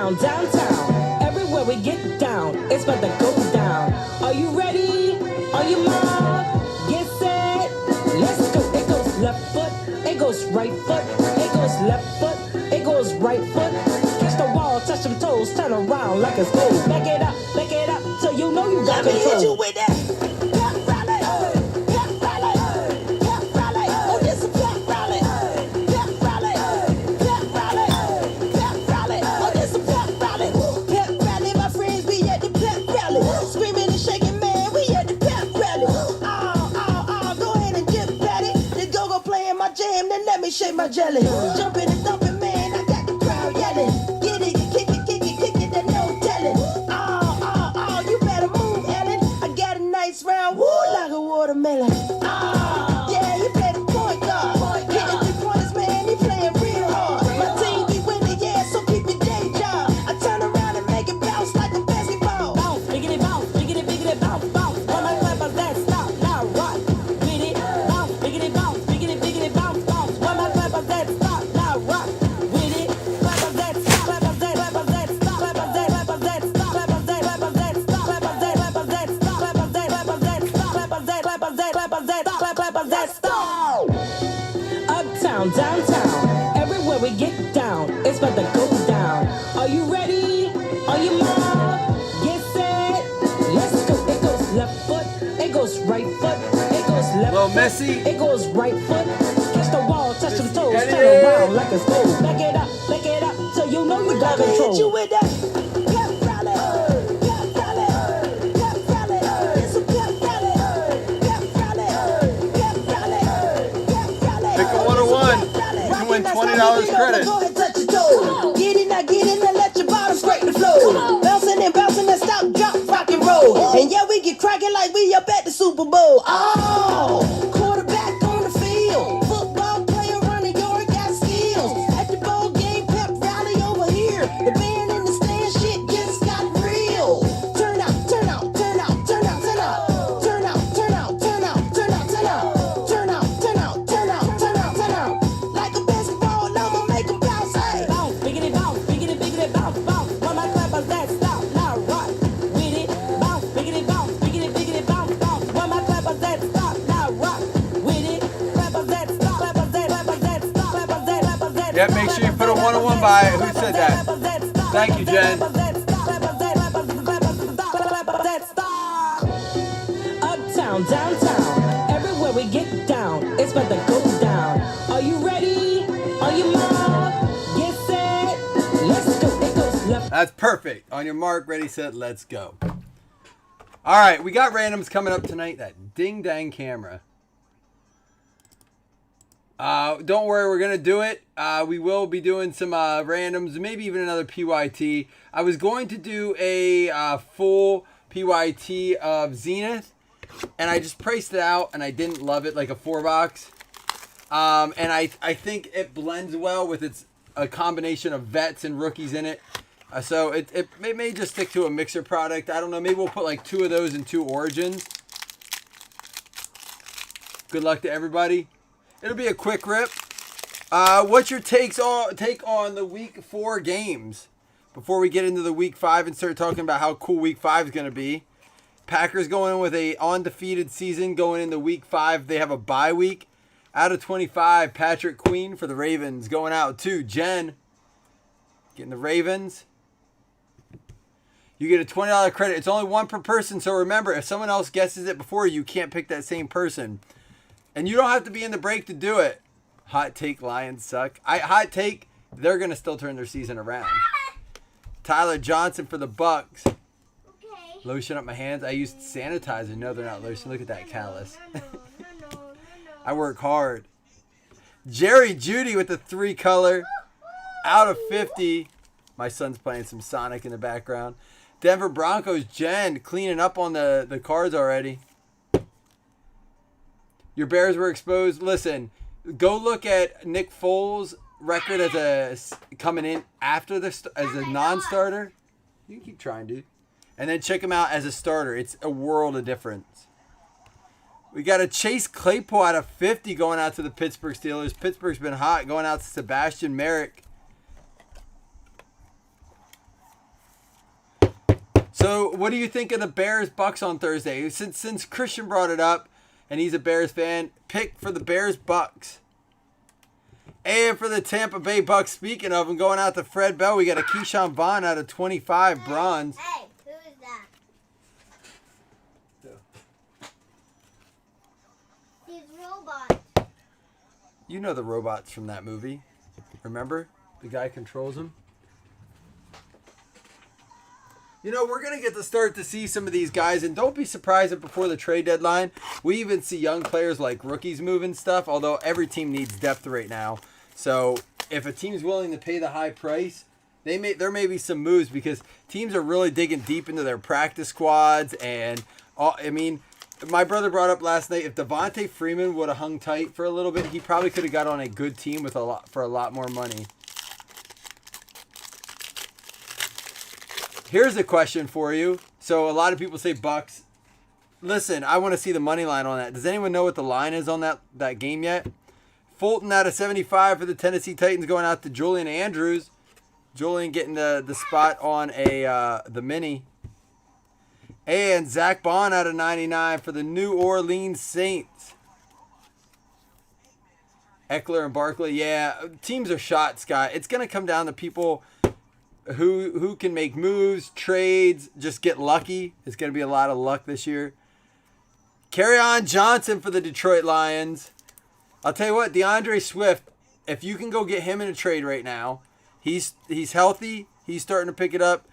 Uptown, downtown, everywhere we get down, it's about to go down. Are you ready? Are you mob? Get set, let's go. It goes left foot, it goes right foot, it goes left foot, it goes right foot. Kiss the wall, touch them toes, turn around like it's gold. Back it up, so you know you got control. Let me hit you with that. Pep rally, pep rally, pep rally. Oh, this a pep rally, pep rally, pep rally, pep rally. Oh, this a pep rally, pep rally. My friends be at the pep rally, screaming and shaking, man. We at the pep rally. Oh, go ahead and dip patty. The go-go playing my jam, then let me shake my jelly. Jumping and thumping, man. I got the crowd yelling. Get it, kick it, then no telling. Oh, you better move, Ellen. I got a nice round, woo, like a watermelon. Oh, yeah, you play the point guard. Hitting 3-pointers, man, he playing real hard. My team be winning, yeah, so keep your day job. I turn around and make it bounce like a basketball. Bounce, biggity, bounce, biggity, biggity, bounce, bounce. When I clap out that stop, now rock with it. Bounce, biggity, bounce, biggity, biggity, bounce, bounce. When I clap out that stop, now rock with it. Clap out that stop, clap out that, clap out that stop, clap out that, clap out that stop, clap out that, clap out that stop, clap out that, clap out that stop, clap out that, clap out that stop, clap out that, clap out that, clap out that, clap out that stop. Uptown, downtown, everywhere we get down, it's about to go down. Are you ready? Are you mob? Get set, let's go. It goes left foot, it goes right foot, it goes left Little foot, Messy. it goes right foot. Kiss the wall, touch them toes, Get turn it. around like it's gold. Back it up, so you know you got control. Hit you with that. Pep rally, pep rally, pep rally. It's a pep rally, pep rally, pep rally, pep rally. Pick a 101. You can win $20 credit. Go ahead, touch your toes. Get in, now let your bottom scrape the floor. Bouncing and stop, drop, rock and roll. And yeah, we get cracking like we up at the Super Bowl. Oh, quarterback on the field. Football player running yard, got skills. At the ball game, pep rally over here. The band in the stand, shit just got real. Turn out, turn out, turn out, turn out, turn out. Turn out, turn out, turn out, turn out, turn out. Turn out, turn out, turn out, turn out, turn out. Like a basketball, I'ma make them bounce. Hey. Bounce, biggity, bounce, bounce. When I clap out that stop, now rock with it. Bounce, biggity, bounce, bounce. When I clap out that stop, now rock with it. Clap out that stop, clap out that, clap out that stop, clap out that, clap out that. Yeah, make sure you put a 101 by it. Who said that? Thank you, Jen. Uptown, downtown, everywhere we get down, it's about to go down. Are you ready? Are you mob? Get set, let's go. It goes left. That's perfect. On your mark, ready, set, let's go. All right, we got randoms coming up tonight. That ding dang camera. Don't worry, we're gonna do it. We will be doing some randoms, maybe even another PYT. I was going to do a full PYT of Zenith, and I just priced it out, and I didn't love it, like a 4-box. And I think it blends well with a combination of vets and rookies in it. So it may just stick to a mixer product. I don't know. Maybe we'll put like 2 of those and 2 origins. Good luck to everybody. It'll be a quick rip. What's your take on the week 4 games? Before we get into the week 5 and start talking about how cool week 5 is going to be. Packers going in with a undefeated season going into week 5. They have a bye week. Out of 25, Patrick Queen for the Ravens going out to Jen. Getting the Ravens. You get a $20 credit. It's only 1 per person, so remember, if someone else guesses it before you, can't pick that same person. And you don't have to be in the break to do it. Hot take, Lions suck. Hot take, they're going to still turn their season around. Tyler Johnson for the Bucks. Okay. Lotion up my hands. I used sanitizer. No, they're not lotion. Look at that callus. I work hard. Jerry Judy with the 3 color. Out of 50. My son's playing some Sonic in the background. Denver Broncos, Jen, cleaning up on the cards already. Your Bears were exposed. Listen, go look at Nick Foles' record as coming in after as a non-starter. You can keep trying, dude. And then check him out as a starter. It's a world of difference. We got a Chase Claypool out of 50 going out to the Pittsburgh Steelers. Pittsburgh's been hot going out to Sebastian Merrick. So, what do you think of the Bears Bucks on Thursday? Since Christian brought it up, and he's a Bears fan, pick for the Bears Bucks. And for the Tampa Bay Bucks, speaking of, I'm going out to Fred Bell. We got a Keyshawn Vaughn out of 25 bronze. Hey, who is that? He's robot. You know the robots from that movie. Remember? The guy controls them. You know, we're going to get to start to see some of these guys, and don't be surprised if before the trade deadline, we even see young players like rookies moving stuff, although every team needs depth right now. So if a team's willing to pay the high price, there may be some moves because teams are really digging deep into their practice squads. And, I mean, my brother brought up last night, if Devontae Freeman would have hung tight for a little bit, he probably could have got on a good team with for a lot more money. Here's a question for you. So a lot of people say Bucks. Listen, I want to see the money line on that. Does anyone know what the line is on that game yet? Fulton out of 75 for the Tennessee Titans going out to Julian Andrews. Julian getting the spot on the mini. And Zach Bond out of 99 for the New Orleans Saints. Eckler and Barkley. Yeah, teams are shot, Scott. It's going to come down to people who can make moves, trades, just get lucky. It's going to be a lot of luck this year. Kerryon Johnson for the Detroit Lions. I'll tell you what, DeAndre Swift, if you can go get him in a trade right now, he's healthy. He's starting to pick it up.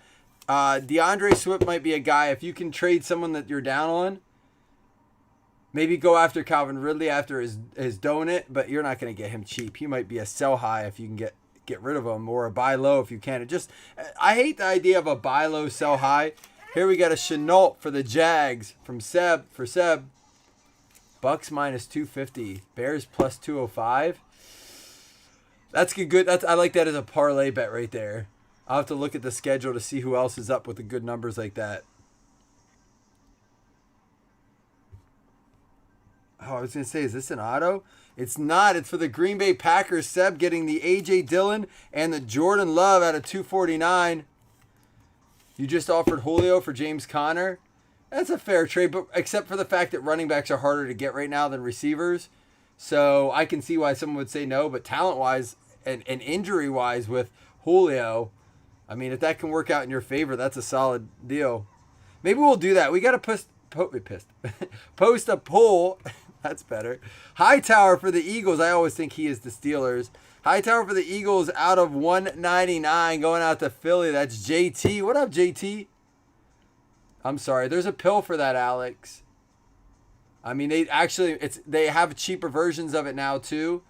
DeAndre Swift might be a guy, if you can trade someone that you're down on, maybe go after Calvin Ridley after his donut, but you're not going to get him cheap. He might be a sell high if you can get rid of him, or a buy low if you can. I hate the idea of a buy low, sell high. Here we got a Chenault for the Jags from Seb. Bucks minus 250. Bears plus 205. That's good. I like that as a parlay bet right there. I'll have to look at the schedule to see who else is up with the good numbers like that. Oh, I was going to say, is this an auto? It's not. It's for the Green Bay Packers. Seb getting the A.J. Dillon and the Jordan Love out of 249. You just offered Julio for James Conner. That's a fair trade, but except for the fact that running backs are harder to get right now than receivers. So I can see why someone would say no, but talent-wise and injury-wise with Julio, I mean, if that can work out in your favor, that's a solid deal. Maybe we'll do that. We got to post a poll. That's better. Hightower for the Eagles. I always think he is the Steelers. Hightower for the Eagles out of 199 going out to Philly. That's JT. What up, JT? I'm sorry. There's a pill for that, Alex. I mean, they have cheaper versions of it now too.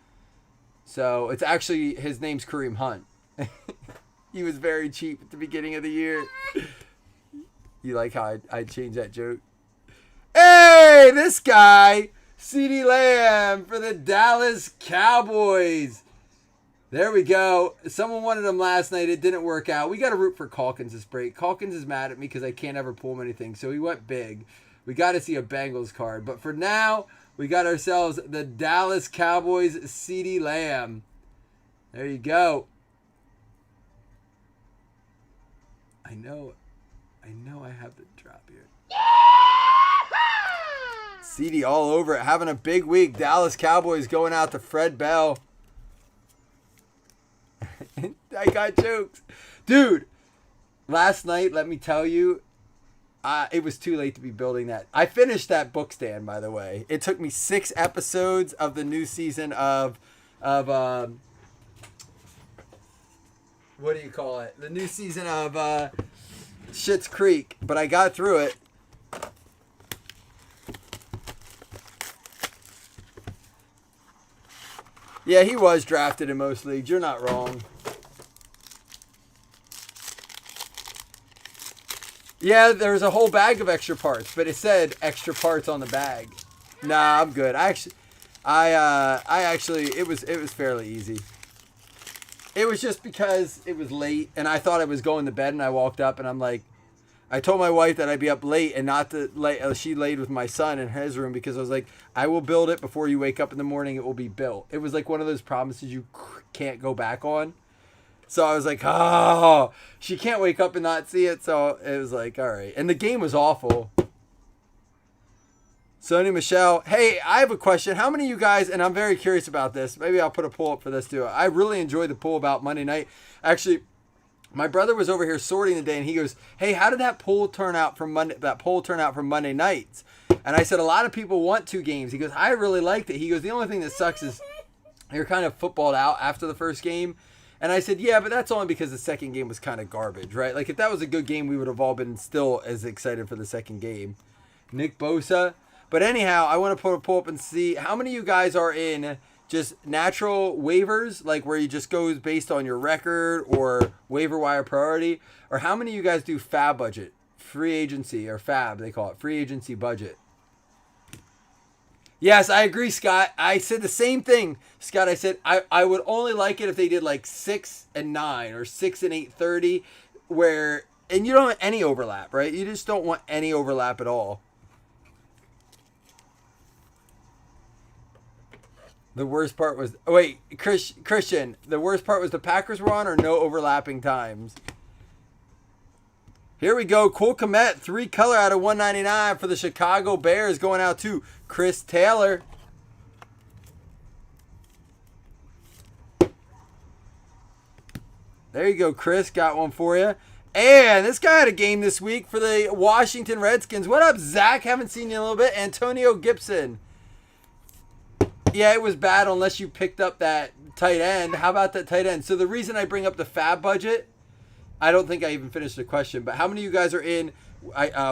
So it's actually, his name's Kareem Hunt. He was very cheap at the beginning of the year. You like how I changed that joke? Hey, this guy, CeeDee Lamb for the Dallas Cowboys. There we go. Someone wanted him last night. It didn't work out. We got to root for Calkins this break. Calkins is mad at me because I can't ever pull him anything. So he went big. We got to see a Bengals card. But for now, we got ourselves the Dallas Cowboys CeeDee Lamb. There you go. I know I have the drop here. CeeDee all over it. Having a big week. Dallas Cowboys going out to Fred Bell. I got jokes. Dude, last night, let me tell you, it was too late to be building that. I finished that book stand, by the way. It took me 6 episodes of the new season of what do you call it? The new season of Schitt's Creek, but I got through it. Yeah, he was drafted in most leagues. You're not wrong. Yeah, there's a whole bag of extra parts, but it said extra parts on the bag. Nah, I'm good. I actually, it was fairly easy. It was just because it was late, and I thought I was going to bed, and I walked up, and I'm like, I told my wife that I'd be up late and not to lay. She laid with my son in his room because I was like, I will build it before you wake up in the morning. It will be built. It was like one of those promises you can't go back on. So I was like, oh, she can't wake up and not see it. So it was like, all right. And the game was awful. Sony Michelle, hey, I have a question. How many of you guys, and I'm very curious about this. Maybe I'll put a poll up for this too. I really enjoyed the poll about Monday night. Actually, my brother was over here sorting today, and he goes, "Hey, how did that poll turn out from Monday? That poll turn out from Monday nights?" And I said, "A lot of people want 2 games." He goes, "I really liked it." He goes, "The only thing that sucks is you're kind of footballed out after the first game." And I said, "Yeah, but that's only because the second game was kind of garbage, right? Like if that was a good game, we would have all been still as excited for the second game." Nick Bosa. But anyhow, I want to put a poll up and see how many of you guys are in just natural waivers, like where you just goes based on your record or waiver wire priority, or how many of you guys do fab budget, free agency, or fab, they call it, free agency budget. Yes, I agree, Scott. I said the same thing, Scott. I said I would only like it if they did like 6 and 9 or 6 and 8:30, where, and you don't want any overlap, right? You just don't want any overlap at all. The worst part was, oh wait, Christian, the worst part was the Packers were on or no overlapping times? Here we go. Cool Komet, 3 color out of 199 for the Chicago Bears, going out to Chris Taylor. There you go, Chris. Got one for you. And this guy had a game this week for the Washington Redskins. What up, Zach? Haven't seen you in a little bit. Antonio Gibson. Yeah, it was bad unless you picked up that tight end. How about that tight end? So the reason I bring up the fab budget, I don't think I even finished the question, but how many of you guys are in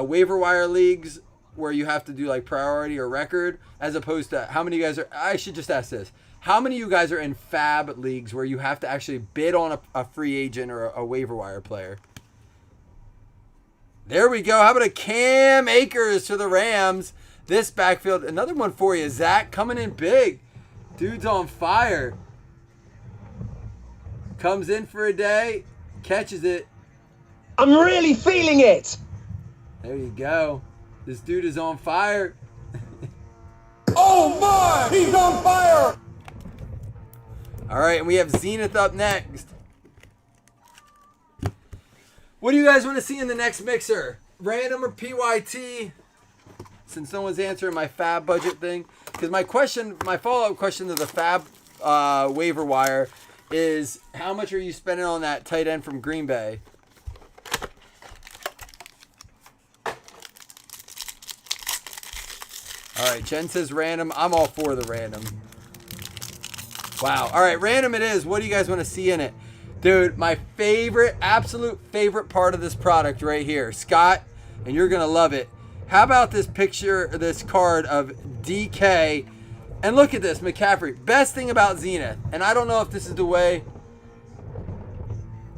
waiver wire leagues where you have to do like priority or record, as opposed to how many of you guys are, I should just ask this. How many of you guys are in fab leagues where you have to actually bid on a free agent or a waiver wire player? There we go. How about a Cam Akers to the Rams? This backfield, another one for you. Zach coming in big. Dude's on fire. Comes in for a day, catches it. I'm really feeling it. There you go. This dude is on fire. Oh my, he's on fire. All right, and we have Zenith up next. What do you guys want to see in the next mixer? Random or PYT? Since no one's answering my fab budget thing. Because my follow-up question to the fab waiver wire is, how much are you spending on that tight end from Green Bay? All right, Jen says random. I'm all for the random. Wow. All right, random it is. What do you guys want to see in it? Dude, my favorite, absolute favorite part of this product right here. Scott, and you're going to love it. How about this picture, this card of DK? And look at this, McCaffrey. Best thing about Zenith, and I don't know if this is the way.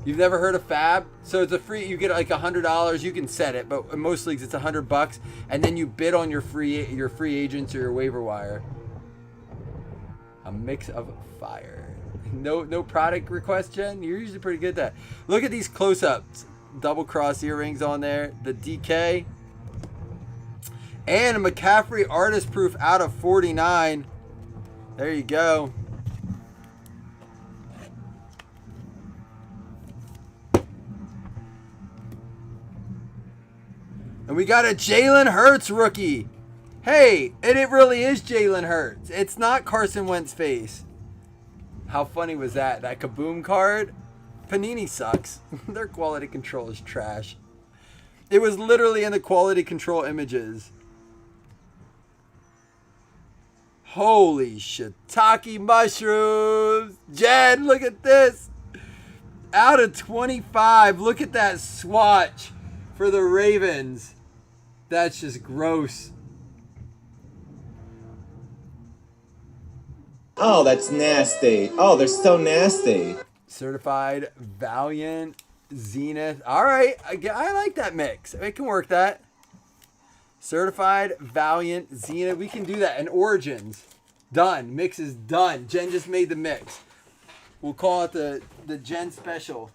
You've never heard of Fab? So it's a free, you get like $100. You can set it, but in most leagues it's $100, and then you bid on your free agents or your waiver wire. A mix of fire. No product request, Jen? You're usually pretty good at that. Look at these close-ups. Double cross earrings on there. The DK. And a McCaffrey artist proof out of 49. There you go. And we got a Jalen Hurts rookie. Hey, and it really is Jalen Hurts. It's not Carson Wentz's face. How funny was that? That Kaboom card? Panini sucks. Their quality control is trash. It was literally in the quality control images. Holy shiitake mushrooms. Jen, look at this. Out of 25. Look at that swatch for the Ravens. That's just gross. Oh, that's nasty. Oh, they're so nasty. Certified Valiant Zenith. All right. I like that mix. We can work that. Certified Valiant Zenith. We can do that. And Origins. Done. Mix is done. Jen just made the mix. We'll call it the Jen special.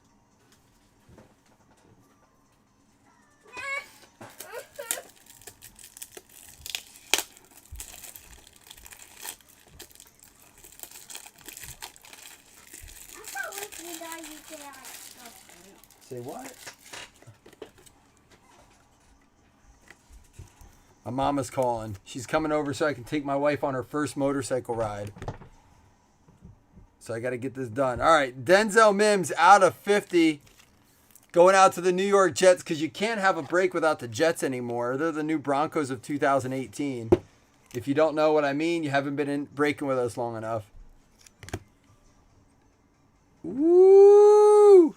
Say what? My mama's calling. She's coming over so I can take my wife on her first motorcycle ride. So I got to get this done. All right, Denzel Mims out of 50. Going out to the New York Jets because you can't have a break without the Jets anymore. They're the new Broncos of 2018. If you don't know what I mean, you haven't been breaking with us long enough. Woo!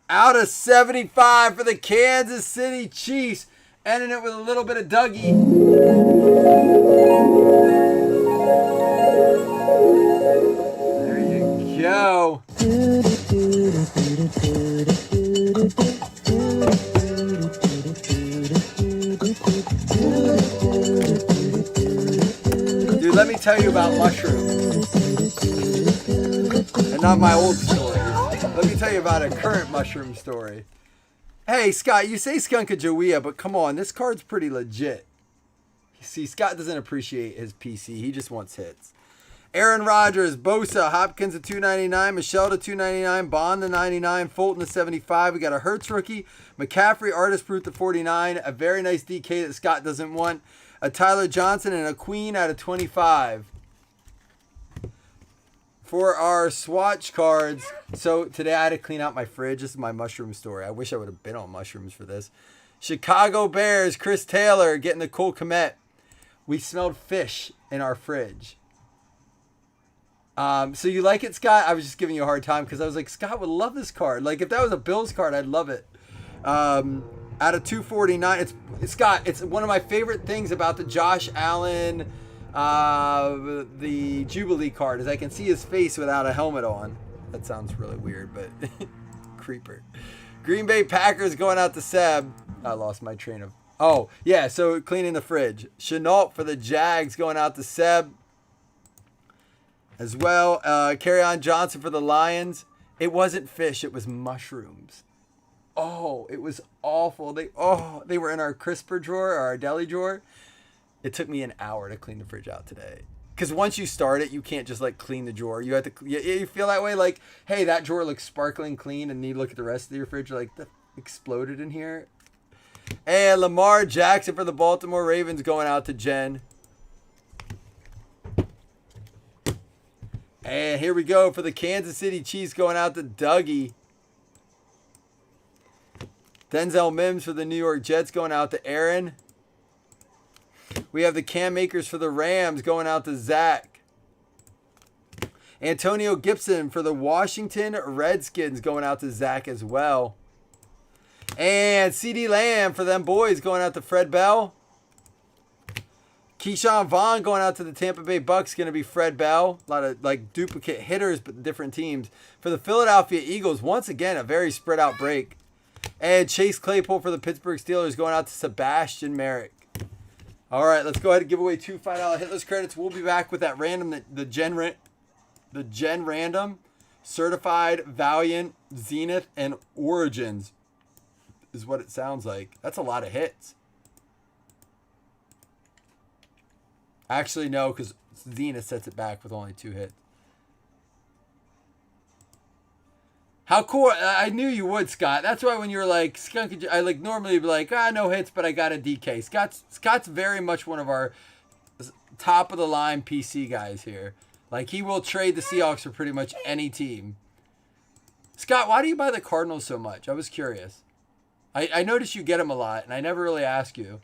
Out of 75 for the Kansas City Chiefs. Ending it with a little bit of Dougie. There you go. Dude, let me tell you about mushrooms. And not my old stories. Let me tell you about a current mushroom story. Hey, Scott, you say Skunkajawea, but come on, this card's pretty legit. See, Scott doesn't appreciate his PC. He just wants hits. Aaron Rodgers, Bosa, Hopkins to 299, Michelle to 299, Bond to 99, Fulton to 75. We got a Hurts rookie, McCaffrey, Artist Brute to 49, a very nice DK that Scott doesn't want, a Tyler Johnson, and a Queen out of 25. For our swatch cards, so today I had to clean out my fridge. This is my mushroom story. I wish I would have been on mushrooms for this. Chicago Bears, Chris Taylor getting the Cole Kmet. We smelled fish in our fridge. So you like it, Scott? I was just giving you a hard time because I was like, Scott would love this card. Like if that was a Bills card, I'd love it. Out of 249, Scott. It's one of my favorite things about the Josh Allen. The Jubilee card is I can see his face without a helmet on. That sounds really weird, but creeper. Green Bay Packers going out to Seb. I lost my train of... Oh, yeah, so cleaning the fridge. Chenault for the Jags going out to Seb. As well, Kerryon Johnson for the Lions. It wasn't fish, it was mushrooms. Oh, it was awful. They were in our crisper drawer, or our deli drawer. It took me an hour to clean the fridge out today. Because once you start it, you can't just like clean the drawer. You have to. You feel that way, like, hey, that drawer looks sparkling clean, and then you look at the rest of your fridge, like, that exploded in here. And Lamar Jackson for the Baltimore Ravens going out to Jen. And here we go for the Kansas City Chiefs going out to Dougie. Denzel Mims for the New York Jets going out to Aaron. We have the Cam Makers for the Rams going out to Zach. Antonio Gibson for the Washington Redskins going out to Zach as well. And CeeDee Lamb for them boys going out to Fred Bell. Keyshawn Vaughn going out to the Tampa Bay Bucks, going to be Fred Bell. A lot of like duplicate hitters, but different teams. For the Philadelphia Eagles, once again, a very spread out break. And Chase Claypool for the Pittsburgh Steelers going out to Sebastian Merrick. All right, let's go ahead and give away two $5 hitless credits. We'll be back with that random, the Gen Random, Certified, Valiant, Zenith, and Origins is what it sounds like. That's a lot of hits. Actually, no, because Zenith sets it back with only 2 hits. How cool. I knew you would, Scott. That's why when you were like, Skunk, I like normally be like, no hits, but I got a DK. Scott's very much one of our top of the line PC guys here. Like, he will trade the Seahawks for pretty much any team. Scott, why do you buy the Cardinals so much? I was curious. I noticed you get them a lot, and I never really ask you.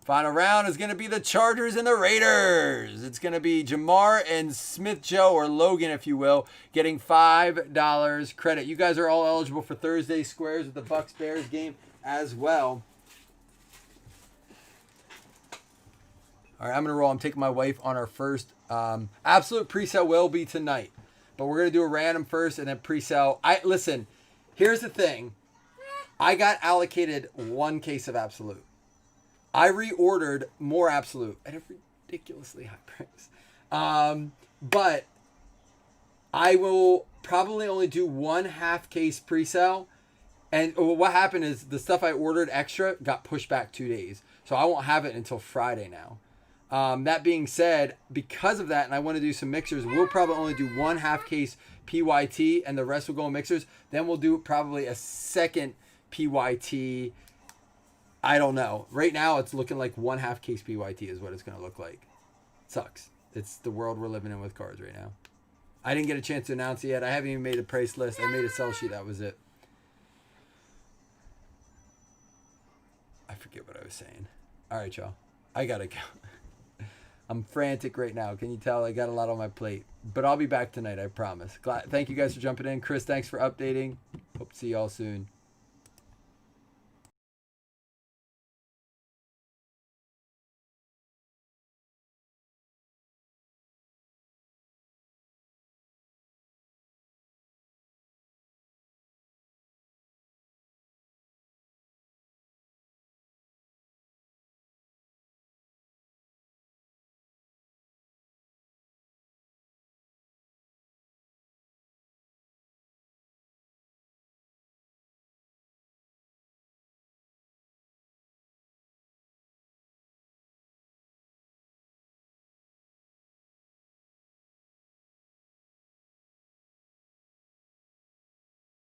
Final round is going to be the Chargers and the Raiders. It's going to be Jamar and Smith Joe, or Logan, if you will, getting $5 credit. You guys are all eligible for Thursday squares with the Bucks-Bears game as well. All right, I'm going to roll. I'm taking my wife on our first. Absolute pre-sale will be tonight. But we're going to do a random first and then pre-sale. Listen, here's the thing. I got allocated 1 case of Absolute. I reordered more Absolute at a ridiculously high price. But I will probably only do 1/2 case pre-sale. And what happened is the stuff I ordered extra got pushed back 2 days. So I won't have it until Friday now. That being said, because of that, and I want to do some mixers, we'll probably only do 1/2 case PYT, and the rest will go in mixers. Then we'll do probably a second PYT. I don't know. Right now, it's looking like 1/2 case PYT is what it's going to look like. Sucks. It's the world we're living in with cards right now. I didn't get a chance to announce it yet. I haven't even made a price list. I made a sell sheet. That was it. I forget what I was saying. All right, y'all. I got to go. I'm frantic right now. Can you tell? I got a lot on my plate. But I'll be back tonight, I promise. Thank you guys for jumping in. Chris, thanks for updating. Hope to see y'all soon.